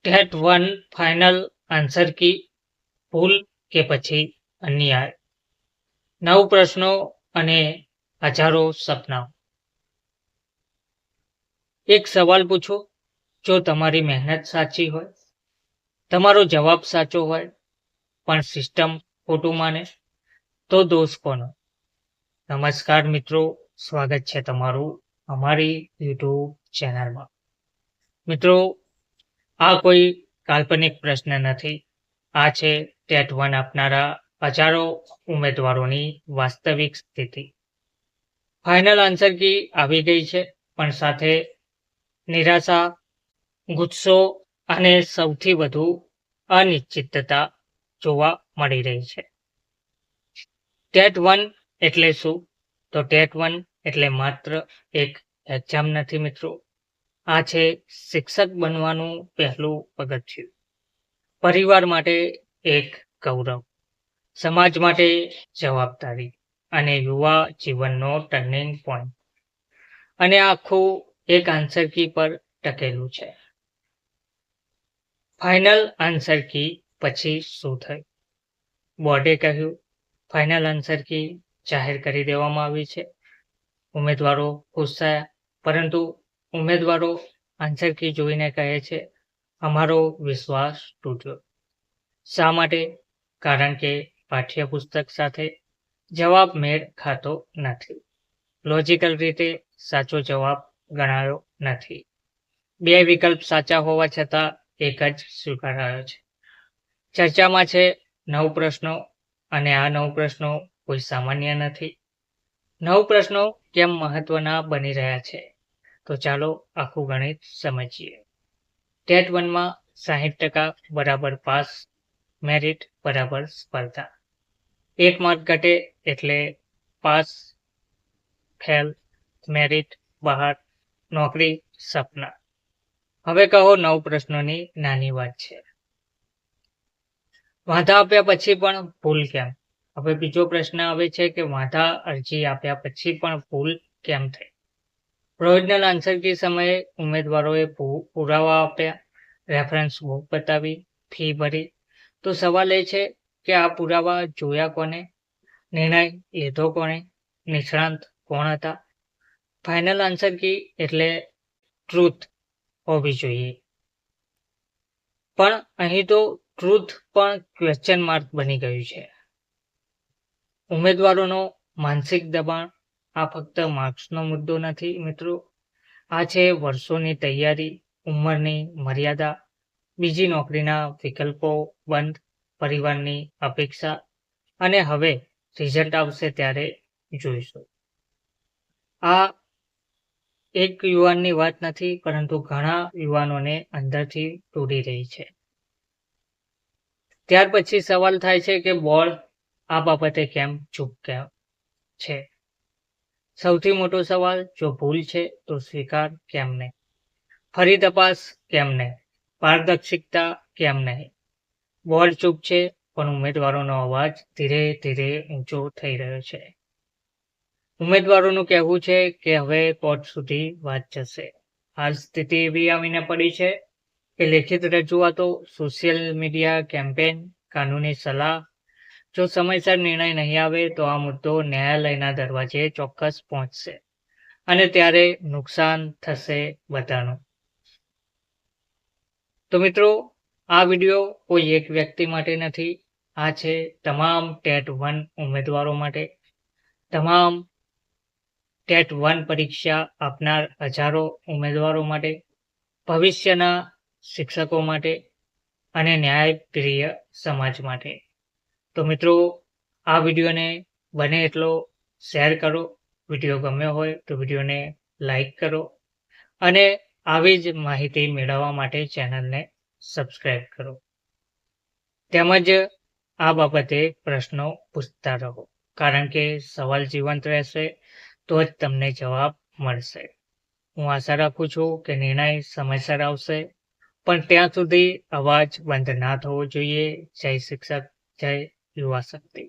TET 1 final answer key ભૂલ કે પછી અન્યાય? 9 પ્રશ્નો અને હજારો સપનાઓ. એક સવાલ પૂછો, જો તમારી મહેનત સાચી હોય, તમારો જવાબ સાચો હોય, પણ સિસ્ટમ ખોટું માને, તો દોષ કોનો? નમસ્કાર મિત્રો, સ્વાગત છે તમારું અમારી યુટ્યુબ ચેનલમાં. મિત્રો, આ કોઈ કાલ્પનિક પ્રશ્ન નથી. આ છે ટેટ 1 આપનારા હજારો ઉમેદવારોની વાસ્તવિક સ્થિતિ. ફાઇનલ આન્સર કી આવી ગઈ છે, પણ સાથે નિરાશા, ગુસ્સો અને સૌથી વધુ અનિશ્ચિતતા જોવા મળી રહી છે. ટેટ 1 એટલે શું? તો ટેટ 1 એટલે માત્ર એક એક્ઝામ નથી મિત્રો. આ છે શિક્ષક બનવાનું પહેલું પગથિયું. પરિવાર માટે એક ગૌરવ, સમાજ માટે જવાબદારી અને યુવા જીવનનો ટર્નિંગ પોઈન્ટ. અને આખું એક આન્સર કી પર ટકેલું છે. ફાઇનલ આન્સર કી પછી શું થયું? બોર્ડે કહ્યું ફાઇનલ આન્સર કી જાહેર કરી દેવામાં આવી છે. ઉમેદવારો ખુશ થયા, પરંતુ ઉમેદવારો આન્સર કી જોઈને કહે છે અમારો વિશ્વાસ તૂટ્યો. શા માટે? કારણ કે પાઠ્યપુસ્તક સાથે જવાબ મેળ ખાતો નથી. લોજિકલ રીતે સાચો જવાબ ગણાયો નથી. 2 વિકલ્પ સાચા હોવા છતાં એક જ સ્વીકારાયો છે. ચર્ચામાં છે 9 પ્રશ્નો, અને આ 9 પ્રશ્નો કોઈ સામાન્ય નથી. 9 પ્રશ્નો કેમ મહત્વના બની રહ્યા છે? તો ચાલો આખું ગણિત સમજીએ. ટેટ 1માં 60% બરાબર પાસ, મેરિટ બરાબર સ્પર્ધા. 1 માર્ક ઘટે એટલે પાસ, ફેલ, મેરિટ બહાર, નોકરી સપના. હવે કહો 9 પ્રશ્નોની નાની વાત છે. વાંધા આપ્યા પછી પણ ભૂલ કેમ? હવે બીજો પ્રશ્ન આવે છે કે વાંધા અરજી આપ્યા પછી પણ ભૂલ કેમ થઈ? પ્રોવિઝનલ આન્સર કી સમયે ઉમેદવારોએ પુરાવા આપ્યા, રેફરન્સ બુક બતાવી, ફી ભરી. તો સવાલ એ છે કે આ પુરાવા જોયા કોને? નિર્ણય લીધો કોને? નિષ્ણાંત કોણ હતા? ફાઇનલ આન્સર કી એટલે ટ્રુથ હોવી જોઈએ, પણ અહીં તો ટ્રુથ પણ ક્વેશ્ચન માર્ક બની ગયું છે. ઉમેદવારોનો માનસિક દબાણ. આ ફક્ત માર્ક્સનો મુદ્દો નથી મિત્રો. આ છે વર્ષોની તૈયારી, ઉંમરની મર્યાદા, બીજી નોકરીના વિકલ્પો બંધ, પરિવારની અપેક્ષા, અને હવે રિઝલ્ટ આવશે ત્યારે જોઈશું. આ એક યુવાનની વાત નથી, પરંતુ ઘણા યુવાનોને અંદરથી તોડી રહી છે. ત્યાર પછી સવાલ થાય છે કે બોર્ડ આ બાબતે કેમ ચૂપ છે? સૌથી મોટો સવાલ, જો ભૂલ છે તો સ્વીકાર કેમ નહીં? ફરી તપાસ કેમ નહીં? પારદર્શિકતા કેમ નહીં? બોર્ડ ચૂપ છે, પણ ઉમેદવારોનો અવાજ ધીરે ધીરે ઊંચો થઈ રહ્યો છે. ઉમેદવારોનું કહેવું છે કે હવે કોર્ટ સુધી વાત જશે. હાલ સ્થિતિ એવી આવીને પડી છે કે લેખિત રજૂઆતો, સોશિયલ મીડિયા કેમ્પેન, કાનૂની સલાહ, જો સમયસર નિર્ણય નહીં આવે તો આ મુદ્દો ન્યાયાલયના દરવાજે ચોક્કસ પહોંચશે, અને ત્યારે નુકસાન થશે બધાનું. તો મિત્રો, આ વિડીયો કોઈ એક વ્યક્તિ માટે નથી. આ છે તમામ ટેટ 1 ઉમેદવારો માટે, તમામ ટેટ 1 પરીક્ષા આપનાર હજારો ઉમેદવારો માટે, ભવિષ્યના શિક્ષકો માટે અને ન્યાયપ્રિય સમાજ માટે. તો મિત્રો, આ વિડીયોને બને એટલો શેર કરો. વિડીયો ગમ્યો હોય તો વિડીયોને લાઈક કરો, અને આવી જ માહિતી મેળવવા માટે ચેનલને સબસ્ક્રાઈબ કરો. તેમજ આ બાબતે પ્રશ્નો પૂછતા રહો, કારણ કે સવાલ જીવંત રહેશે તો જ તમને જવાબ મળશે. હું આશા રાખું છું કે નિર્ણય સમયસર આવશે, પણ ત્યાં સુધી અવાજ બંધ ના થવો જોઈએ. જય શિક્ષક, જય યુવા શક્તિ.